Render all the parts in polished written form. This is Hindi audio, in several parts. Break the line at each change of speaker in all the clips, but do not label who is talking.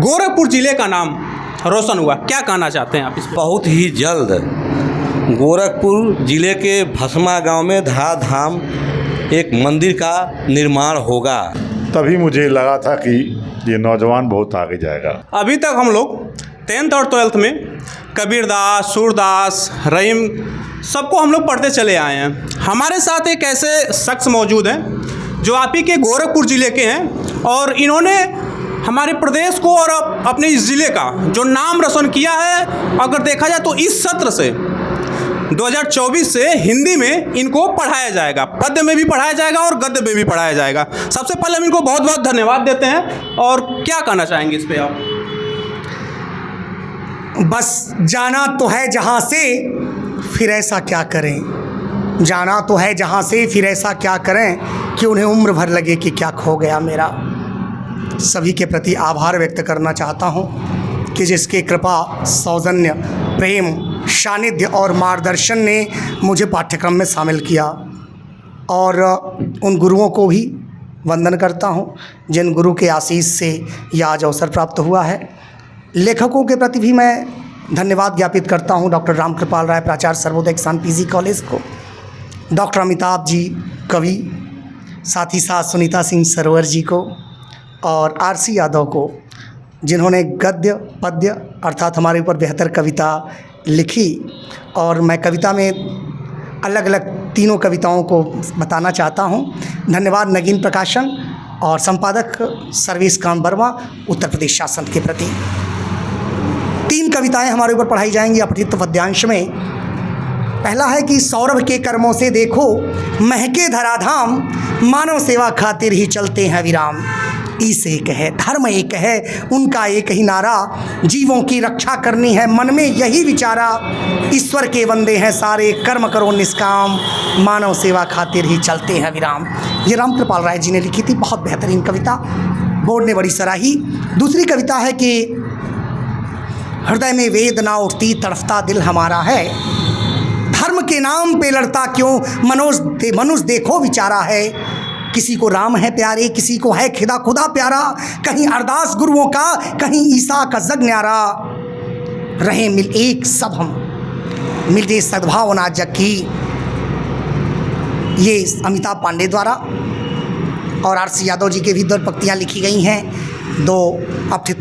गोरखपुर जिले का नाम रोशन हुआ, क्या कहना चाहते हैं आप इस पर?
बहुत ही जल्द गोरखपुर जिले के भस्मा गांव में धाम एक मंदिर का निर्माण होगा।
तभी मुझे लगा था कि ये नौजवान बहुत आगे जाएगा।
अभी तक हम लोग 10th और 12th में कबीरदास, सूरदास, रहीम सबको हम लोग पढ़ते चले आए हैं। हमारे साथ एक ऐसे शख्स मौजूद हैं जो आप ही के गोरखपुर ज़िले के हैं और इन्होंने हमारे प्रदेश को और अपने इस ज़िले का जो नाम रोशन किया है। अगर देखा जाए तो इस सत्र से 2024 से हिंदी में इनको पढ़ाया जाएगा, पद्य में भी पढ़ाया जाएगा और गद्य में भी पढ़ाया जाएगा। सबसे पहले हम इनको बहुत बहुत धन्यवाद देते हैं। और क्या कहना चाहेंगे इस पे आप?
बस जाना तो है जहाँ से फिर ऐसा क्या करें, जाना तो है जहाँ से फिर ऐसा क्या करें कि उन्हें उम्र भर लगे कि क्या खो गया मेरा। सभी के प्रति आभार व्यक्त करना चाहता हूँ कि जिसके कृपा, सौजन्य, प्रेम, सानिध्य और मार्गदर्शन ने मुझे पाठ्यक्रम में शामिल किया। और उन गुरुओं को भी वंदन करता हूँ जिन गुरु के आशीष से यह आज अवसर प्राप्त हुआ है। लेखकों के प्रति भी मैं धन्यवाद ज्ञापित करता हूँ। डॉक्टर रामकृपाल राय, प्राचार्य सर्वोदय किसान पीजी कॉलेज को, डॉक्टर अमिताभ जी कवि, साथ ही साथ सुनीता सिंह सरोवर जी को और आरसी यादव को, जिन्होंने गद्य पद्य अर्थात हमारे ऊपर बेहतर कविता लिखी। और मैं कविता में अलग अलग तीनों कविताओं को बताना चाहता हूँ। धन्यवाद नगीन प्रकाशन और संपादक सर्वेश कांत वर्मा, उत्तर प्रदेश शासन के प्रति। 3 कविताएं हमारे ऊपर पढ़ाई जाएंगी अपठित पद्यांश में। पहला है कि सौरभ के कर्मों से देखो महके धराधाम, मानव सेवा खातिर ही चलते हैं विराम। ईस एक है, धर्म एक है, उनका एक ही नारा, जीवों की रक्षा करनी है मन में यही विचारा। ईश्वर के बंदे हैं सारे, कर्म करो निष्काम, मानव सेवा खातिर ही चलते हैं विराम। ये रामकृपाल राय जी ने लिखी थी, बहुत बेहतरीन कविता, बोर्ड ने बड़ी सराही। दूसरी कविता है कि हृदय में वेदना उठती तड़फता दिल हमारा है, धर्म के नाम पे लड़ता क्यों मनुष्य देखो विचारा है। किसी को राम है प्यारे, किसी को है खुदा प्यारा, कहीं अरदास गुरुओं का, कहीं ईसा का जग न्यारा। रहे मिल एक सब हम, मिले सद्भावना जग की। ये अमिताभ पांडे द्वारा और आरसी यादव जी के भी 2 पंक्तियाँ लिखी गई हैं। 2 अपठित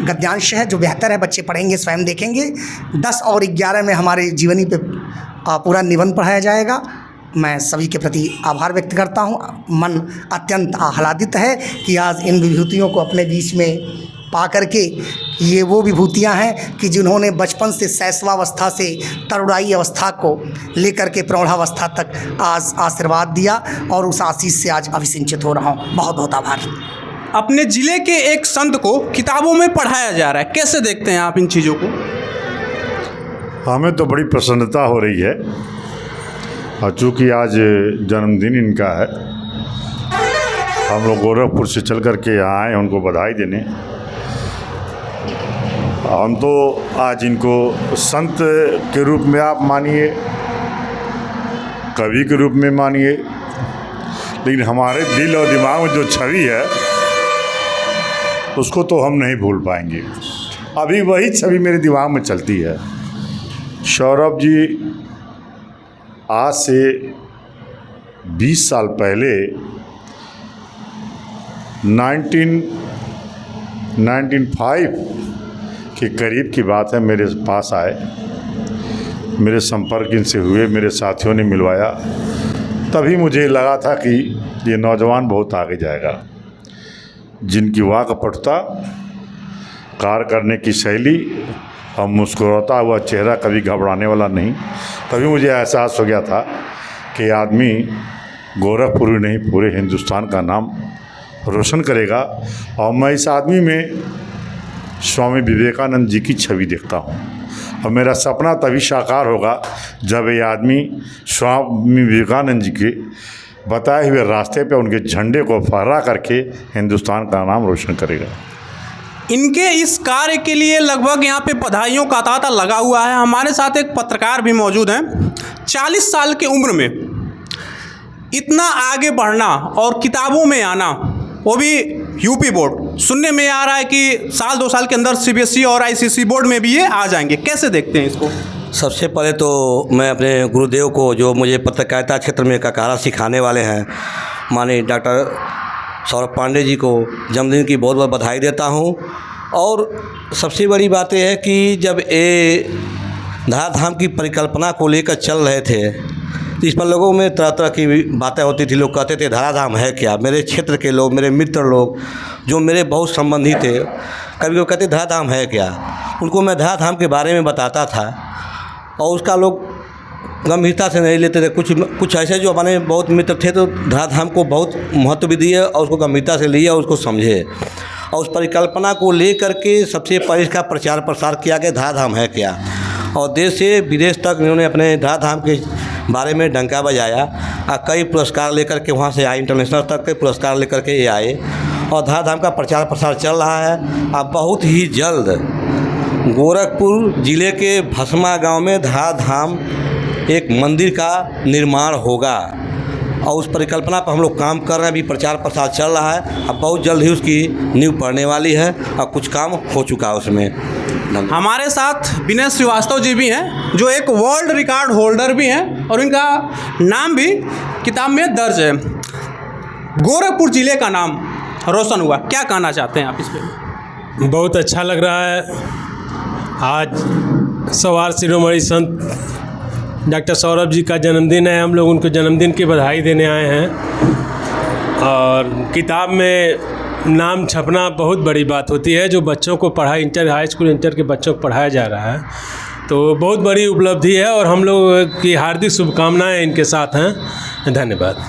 गद्यांश है जो बेहतर है, बच्चे पढ़ेंगे, स्वयं देखेंगे। 10 और 11 में हमारे जीवनी पे पूरा निबंध पढ़ाया जाएगा। मैं सभी के प्रति आभार व्यक्त करता हूँ। मन अत्यंत आह्लादित है कि आज इन विभूतियों को अपने बीच में पा करके, ये वो विभूतियाँ हैं कि जिन्होंने बचपन से शैशवावस्था से तरुणाई अवस्था को लेकर के प्रौढ़ावस्था तक आज आशीर्वाद दिया और उस आशीष से आज अभिसिंचित हो रहा हूँ। बहुत बहुत आभार।
अपने ज़िले के एक संत को किताबों में पढ़ाया जा रहा है, कैसे देखते हैं आप इन चीज़ों को?
हमें तो बड़ी प्रसन्नता हो रही है और चूँकि आज जन्मदिन इनका है, हम लोग गोरखपुर से चल कर के यहाँ आए उनको बधाई देने। हम तो आज इनको संत के रूप में आप मानिए, कवि के रूप में मानिए, लेकिन हमारे दिल और दिमाग में जो छवि है उसको तो हम नहीं भूल पाएंगे। अभी वही छवि मेरे दिमाग में चलती है। सौरभ जी आज से 20 साल पहले 1995 के करीब की बात है, मेरे पास आए, मेरे संपर्क इनसे हुए, मेरे साथियों ने मिलवाया। तभी मुझे लगा था कि ये नौजवान बहुत आगे जाएगा। जिनकी वाकपटुता, कार्य करने की शैली और मुस्कुराता हुआ चेहरा कभी घबराने वाला नहीं। तभी मुझे एहसास हो गया था कि आदमी गोरखपुर ही नहीं पूरे हिंदुस्तान का नाम रोशन करेगा। और मैं इस आदमी में स्वामी विवेकानंद जी की छवि देखता हूँ और मेरा सपना तभी साकार होगा जब ये आदमी स्वामी विवेकानंद जी के बताए हुए रास्ते पे उनके झंडे को फहरा करके हिंदुस्तान का नाम रोशन करेगा।
इनके इस कार्य के लिए लगभग यहाँ पे बधाइयों का तांता लगा हुआ है। हमारे साथ एक पत्रकार भी मौजूद हैं। 40 साल की उम्र में इतना आगे बढ़ना और किताबों में आना, वो भी यूपी बोर्ड, सुनने में आ रहा है कि साल 2 साल के अंदर CBSE और ICSE बोर्ड में भी ये आ जाएंगे, कैसे देखते हैं इसको?
सबसे पहले तो मैं अपने गुरुदेव को, जो मुझे पत्रकारिता क्षेत्र में ककारा सिखाने वाले हैं, माननीय डॉक्टर सौरभ पांडे जी को जन्मदिन की बहुत बहुत बधाई देता हूँ। और सबसे बड़ी बात यह है कि जब ये धराधाम की परिकल्पना को लेकर चल रहे थे तो इस पर लोगों में तरह तरह की बातें होती थी। लोग कहते थे धराधाम है क्या? मेरे क्षेत्र के लोग, मेरे मित्र लोग जो मेरे बहुत संबंधी थे, कभी वो कहते धराधाम है क्या? उनको मैं धराधाम के बारे में बताता था और उसका लोग गंभीरता से नहीं लेते थे। कुछ ऐसे जो हमारे बहुत मित्र थे तो धराधाम को बहुत महत्व भी दिए और उसको गंभीरता से लिए और उसको समझे और उस परिकल्पना को लेकर के सबसे पहले इसका प्रचार प्रसार किया कि धराधाम है क्या। और देश से विदेश तक इन्होंने अपने धराधाम के बारे में डंका बजाया और कई पुरस्कार लेकर के वहाँ से आए, इंटरनेशनल तक के पुरस्कार लेकर के ये आए और धराधाम का प्रचार प्रसार चल रहा है। अब बहुत ही जल्द गोरखपुर ज़िले के भस्मा गांव में धराधाम एक मंदिर का निर्माण होगा और उस परिकल्पना पर हम लोग काम कर रहे हैं। अभी प्रचार प्रसार चल रहा है, अब बहुत जल्द ही उसकी नींव पड़ने वाली है और कुछ काम हो चुका है उसमें।
हमारे साथ विनय श्रीवास्तव जी भी हैं, जो एक वर्ल्ड रिकॉर्ड होल्डर भी हैं और इनका नाम भी किताब में दर्ज है। गोरखपुर ज़िले का नाम रोशन हुआ, क्या कहना चाहते हैं आप इस पर?
बहुत अच्छा लग रहा है। आज सवार शिरोमणि संत डॉक्टर सौरभ जी का जन्मदिन है। हम लोग उनको जन्मदिन की बधाई देने आए हैं और किताब में नाम छपना बहुत बड़ी बात होती है। जो बच्चों को पढ़ाई, इंटर, हाई स्कूल, इंटर के बच्चों को पढ़ाया जा रहा है तो बहुत बड़ी उपलब्धि है और हम लोग की हार्दिक शुभकामनाएं इनके साथ हैं। धन्यवाद।